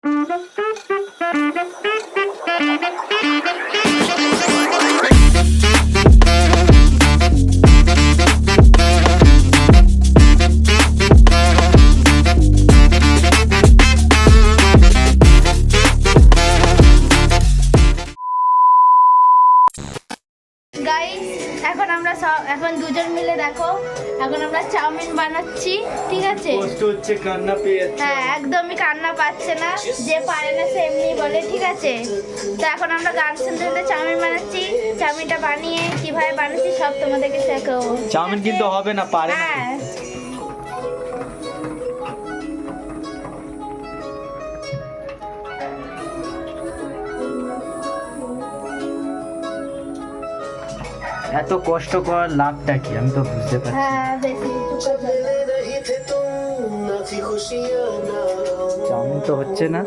এখন আমরা এখন দুজন মিলে দেখো এখন আমরা চাউমিন বানাচ্ছি, ঠিক আছে? কষ্ট হচ্ছে, কান্না পেয়ে যাচ্ছে। হ্যাঁ, একদমই কান্না পাচ্ছে না, যে পারে না সে এমনি বলে, ঠিক আছে? তো এখন আমরা গান শুনতে শুনতে চাউমিন বানাচ্ছি। চাউমিনটা বানিয়ে কিভাবে বানাচ্ছি সব তোমাদেরকে শেয়ার করবো। চাউমিন কিন্তু হবে না, পারে না। হ্যাঁ, এত কষ্ট করার লাভটা কি আমি তো বুঝতে পারছি। হ্যাঁ, বেশি চাউমিন তো হচ্ছে না,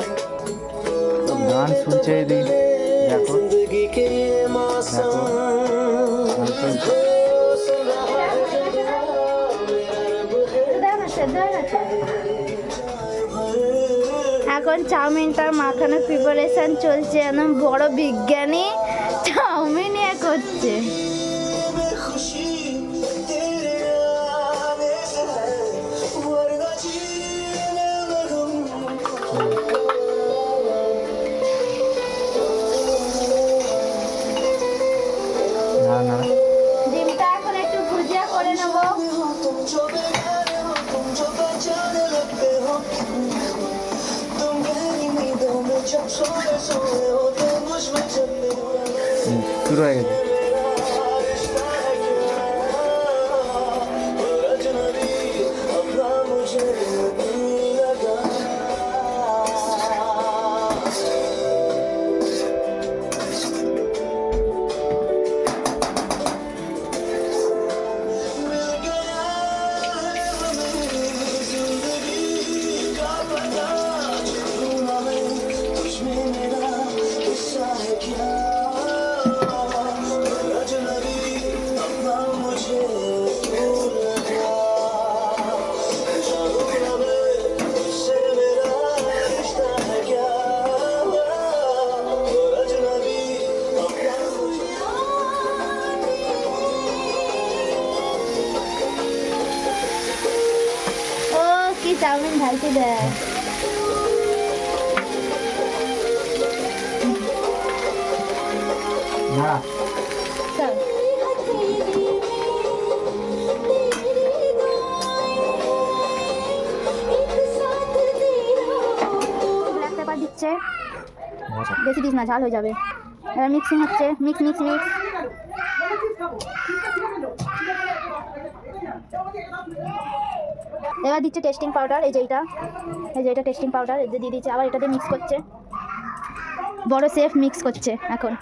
তো গান শুনছে এদিক। দেখো এখন চাউমিনটার মাখানোর প্রিপারেশন চলছে, একদম বড় বিজ্ঞানী চাউমিন করছে। না না, ডিমটা এখন একটু ভুজিয়া করে নেবো। শুরু হয়ে গেছে। কি চাউমিন ঢালতে দেয়। না চল ব্ল্যাক পেপার দিচ্ছে, বেশি দিস না, ঝাল হয়ে যাবে। এবার মিক্সিং হচ্ছে, মিক্স মিক্স মিক্স। এবার দিচ্ছে টেস্টিং পাউডার, এই যে এটা টেস্টিং পাউডার এই যে দিয়ে দিচ্ছে, আবার এটা দিয়ে মিক্স করছে। বড় শেফ মিক্স করছে এখন।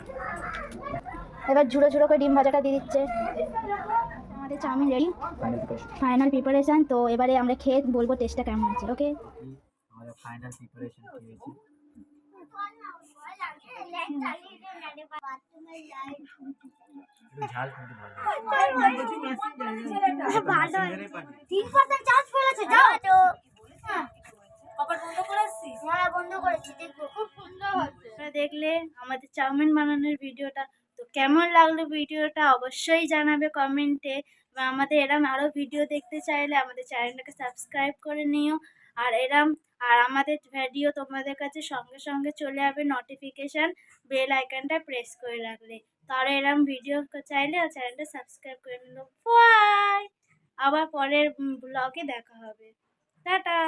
এবার ঝুড়ো ঝুড়ো করে ডিম ভাজাটা দিয়ে দিচ্ছে। আমাদের চাউমিন রেডি, ফাইনাল প্রিপারেশন। তো এবারে আমরা খেয়ে বলবো টেস্টটা কেমন আছে। ওকে, আমাদের ফাইনাল প্রিপারেশন কি হয়েছে? ঝাল কিন্তু দেখলে আমাদের চাউমিন বানানোর ভিডিওটা, তো কেমন লাগলো ভিডিওটা অবশ্যই জানাবে কমেন্টে। আমাদের এরম আরও ভিডিও দেখতে চাইলে আমাদের চ্যানেলটাকে সাবস্ক্রাইব করে নিও। আর আমাদের ভিডিও তোমাদের কাছে সঙ্গে সঙ্গে চলে যাবে নোটিফিকেশান, বেল আইকনটা প্রেস করে রাখলে। তো আরও এরম ভিডিও চাইলে চ্যানেলটা সাবস্ক্রাইব করে নিল। বাই, আবার পরের ব্লগে দেখা হবে। টাটা।